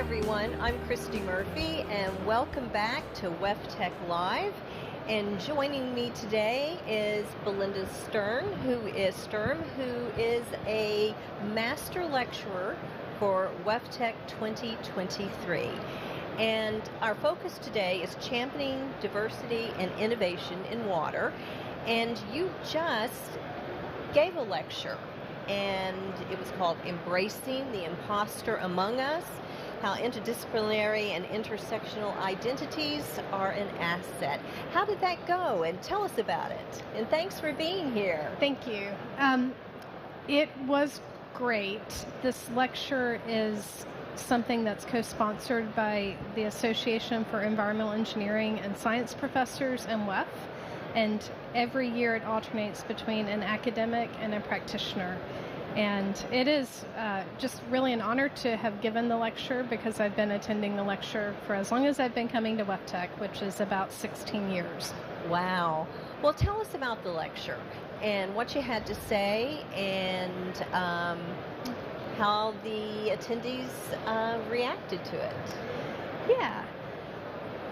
everyone, I'm Christy Murphy and welcome back to WEFTEC Live. And joining me today is Belinda Sturm, who is a master lecturer for WEFTEC 2023. And our focus today is championing diversity and innovation in water. And you just gave a lecture, and it was called Embracing the Imposter Among Us, how interdisciplinary and intersectional identities are an asset. How did that go? And tell us about it. And thanks for being here. Thank you. It was great. This lecture is something that's co-sponsored by the Association for Environmental Engineering and Science Professors and WEF. And every year it alternates between an academic and a practitioner. And it is just really an honor to have given the lecture, because I've been attending the lecture for as long as I've been coming to WEFTEC, which is about 16 years. Wow. Well, tell us about the lecture and what you had to say, and how the attendees reacted to it. Yeah.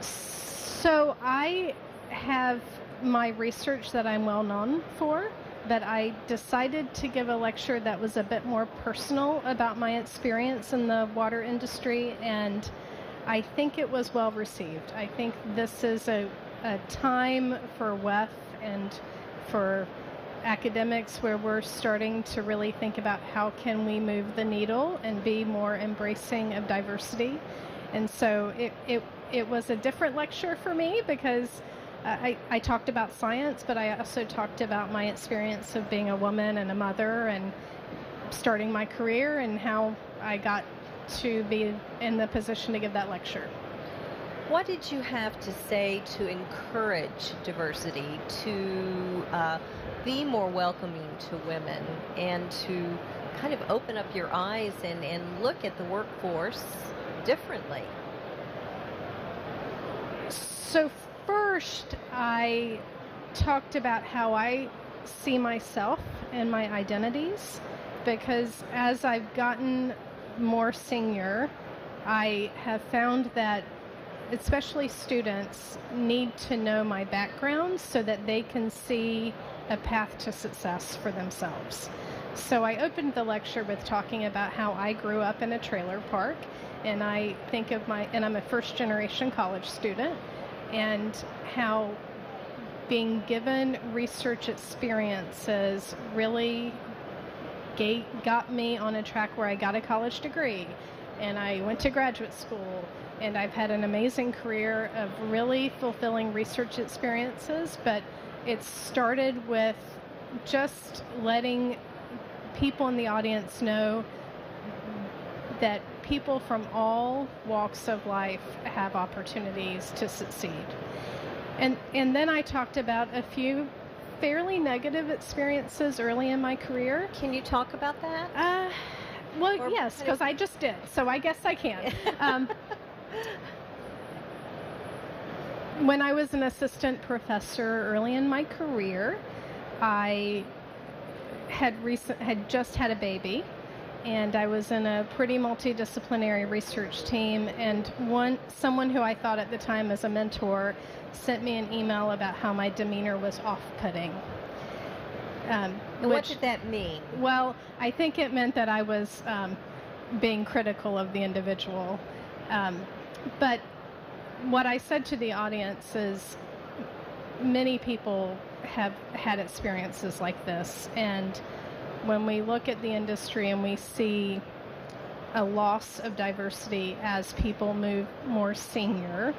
So I have my research that I'm well known for, but I decided to give a lecture that was a bit more personal about my experience in the water industry, and I think it was well received. I think this is a time for WEF and for academics where we're starting to really think about how can we move the needle and be more embracing of diversity. And so it was a different lecture for me, because I talked about science, but I also talked about my experience of being a woman and a mother and starting my career, and how I got to be in the position to give that lecture. What did you have to say to encourage diversity, to be more welcoming to women, and to kind of open up your eyes and look at the workforce differently? So first, I talked about how I see myself and my identities, because as I've gotten more senior, I have found that especially students need to know my background so that they can see a path to success for themselves. So I opened the lecture with talking about how I grew up in a trailer park, and I think of and I'm a first-generation college student, and how being given research experiences really got me on a track where I got a college degree, and I went to graduate school, and I've had an amazing career of really fulfilling research experiences. But it started with just letting people in the audience know that people from all walks of life have opportunities to succeed. And then I talked about a few fairly negative experiences early in my career. Can you talk about that? Well, yes, because I just did, so I guess I can. When I was an assistant professor early in my career, I had just had a baby, and I was in a pretty multidisciplinary research team, and someone who I thought at the time as a mentor sent me an email about how my demeanor was off-putting. What did that mean? Well, I think it meant that I was being critical of the individual. But what I said to the audience is many people have had experiences like this, and when we look at the industry and we see a loss of diversity as people move more senior,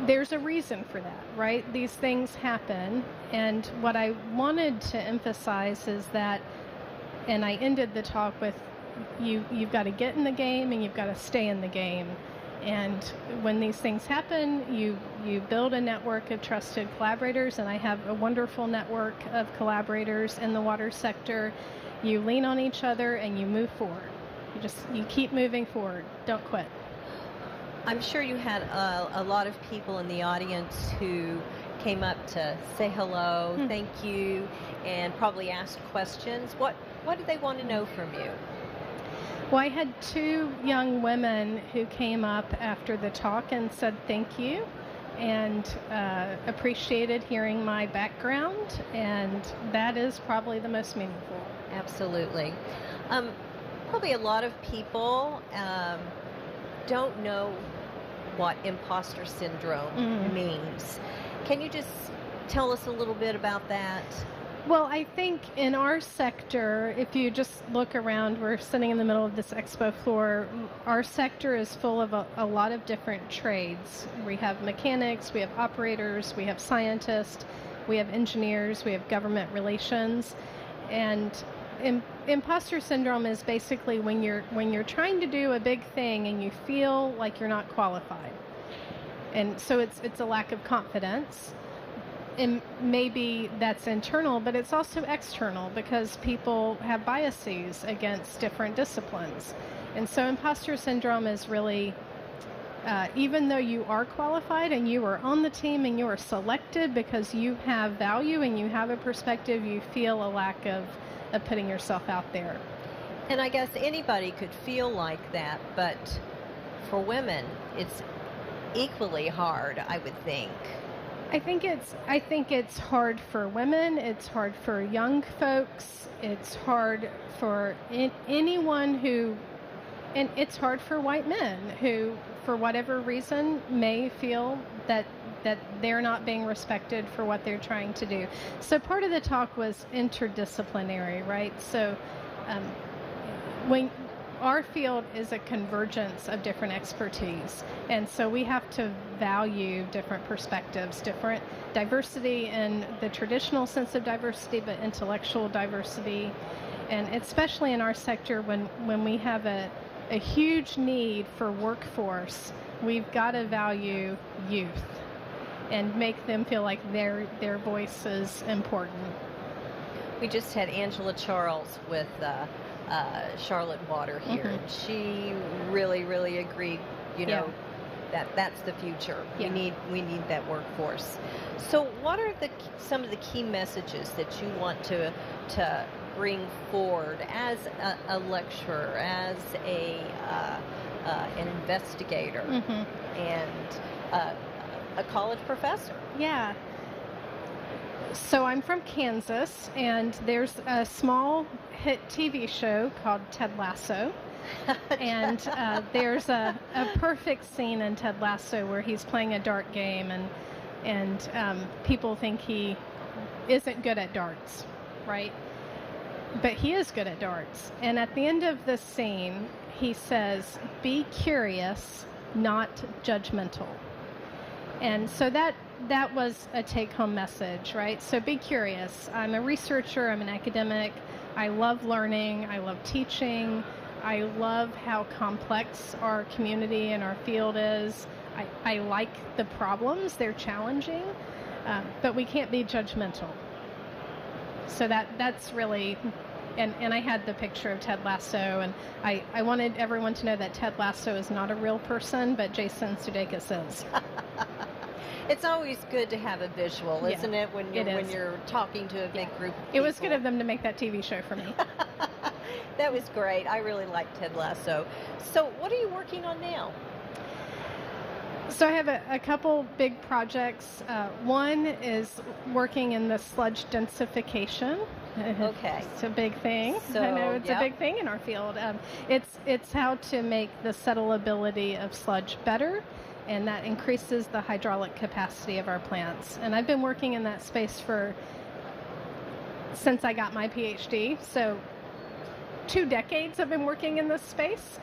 there's a reason for that, right? These things happen, and what I wanted to emphasize is that, and I ended the talk with, you've got to get in the game and you've got to stay in the game. And when these things happen, you build a network of trusted collaborators, and I have a wonderful network of collaborators in the water sector. You lean on each other and you move forward. You keep moving forward. Don't quit. I'm sure you had a lot of people in the audience who came up to say hello, thank you, and probably asked questions. What do they want to know from you? Well, I had two young women who came up after the talk and said thank you and appreciated hearing my background, and that is probably the most meaningful. Absolutely. Probably a lot of people don't know what imposter syndrome means. Can you just tell us a little bit about that? Well, I think in our sector, if you just look around, we're sitting in the middle of this expo floor. Our sector is full of a lot of different trades. We have mechanics, we have operators, we have scientists, we have engineers, we have government relations. And imposter syndrome is basically when you're trying to do a big thing and you feel like you're not qualified. And so it's a lack of confidence. And maybe that's internal, but it's also external because people have biases against different disciplines. And so imposter syndrome is really, even though you are qualified and you are on the team and you are selected because you have value and you have a perspective, you feel a lack of putting yourself out there. And I guess anybody could feel like that, but for women, it's equally hard, I would think. I think it's hard for women, it's hard for young folks, it's hard for anyone who, and it's hard for white men who, for whatever reason, may feel that they're not being respected for what they're trying to do. So part of the talk was interdisciplinary, right? So when our field is a convergence of different expertise, and so we have to value different perspectives, different diversity in the traditional sense of diversity, but intellectual diversity, and especially in our sector when we have a huge need for workforce, we've got to value youth and make them feel like their voice is important. We just had Angela Charles with Charlotte Water here. And she really agreed, that's the future. Yeah. We need that workforce. So what are some of the key messages that you want to bring forward as a lecturer, as an investigator, and a college professor? Yeah. So I'm from Kansas, and there's a small hit TV show called Ted Lasso. And there's a perfect scene in Ted Lasso where he's playing a dart game, and people think he isn't good at darts, right? But he is good at darts. And at the end of the scene, he says, "Be curious, not judgmental." And so that was a take-home message, right? So be curious. I'm a researcher. I'm an academic. I love learning. I love teaching. I love how complex our community and our field is. I like the problems. They're challenging, but we can't be judgmental. So that's really, and I had the picture of Ted Lasso, and I wanted everyone to know that Ted Lasso is not a real person, but Jason Sudeikis is. It's always good to have a visual, isn't it? When you're talking to a big group of people. It was good of them to make that TV show for me. That was great. I really liked Ted Lasso. So what are you working on now? So I have a couple big projects. One is working in the sludge densification. Okay. It's a big thing. So, I know it's a big thing in our field. It's how to make the settleability of sludge better, and that increases the hydraulic capacity of our plants. And I've been working in that space since I got my PhD. So 2 decades I've been working in this space.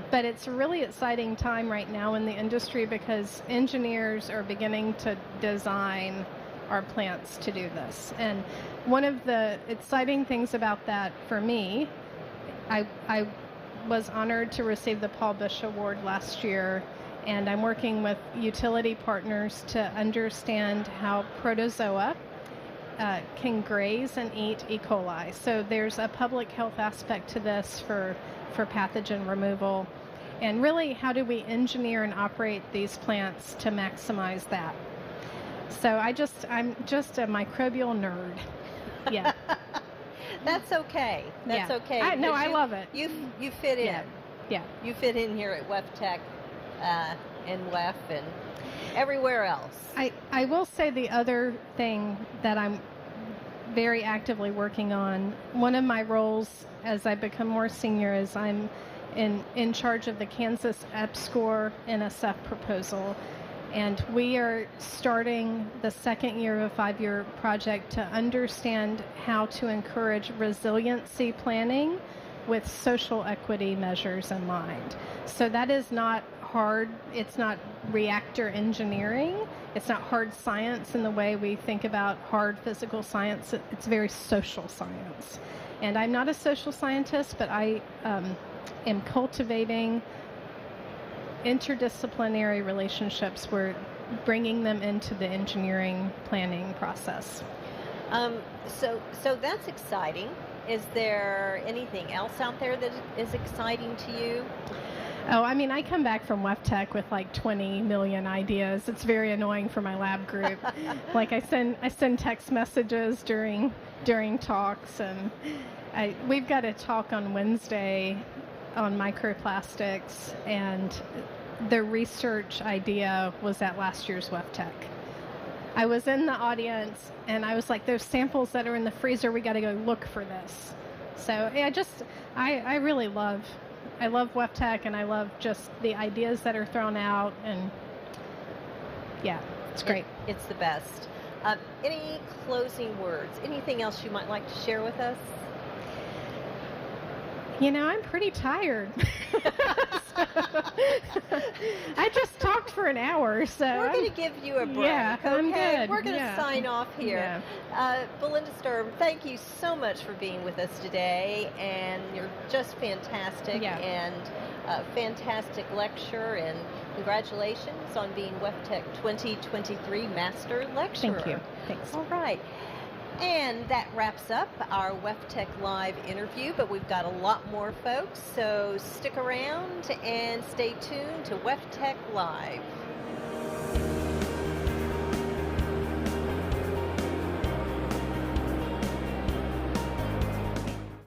But it's a really exciting time right now in the industry because engineers are beginning to design our plants to do this. And one of the exciting things about that for me, I was honored to receive the Paul Bush Award last year, and I'm working with utility partners to understand how protozoa can graze and eat E. coli. So there's a public health aspect to this for pathogen removal. And really, how do we engineer and operate these plants to maximize that? So I'm just a microbial nerd. Yeah. That's okay. That's okay. No, I You- love it. You fit in. Yeah. You fit in here at WEFTEC and WEF and everywhere else. I will say the other thing that I'm very actively working on, one of my roles as I become more senior is I'm in charge of the Kansas EPSCoR NSF proposal. And we are starting the second year of a 5-year project to understand how to encourage resiliency planning with social equity measures in mind. So that is not hard. It's not reactor engineering. It's not hard science in the way we think about hard physical science. It's very social science. And I'm not a social scientist, but I am cultivating interdisciplinary relationships. We're bringing them into the engineering planning process. So that's exciting. Is there anything else out there that is exciting to you? Oh, I mean, I come back from WEFTEC with like 20 million ideas. It's very annoying for my lab group. Like I send text messages during talks, and we've got a talk on Wednesday on microplastics, and the research idea was at last year's WEFTEC. I was in the audience, and I was like, "Those samples that are in the freezer, we got to go look for this." So yeah, I really love WEFTEC, and I love just the ideas that are thrown out, and yeah, it's great. It's the best. Any closing words? Anything else you might like to share with us? You know, I'm pretty tired. I just talked for an hour, so we're going to give you a break. Yeah, okay? I'm good. We're going to sign off here. Yeah. Belinda Sturm, thank you so much for being with us today, and you're just fantastic and a fantastic lecturer, and congratulations on being WEFTEC 2023 Master Lecturer. Thank you. Thanks. All right. And that wraps up our WEFTEC Live interview, but we've got a lot more, folks, so stick around and stay tuned to WEFTEC Live.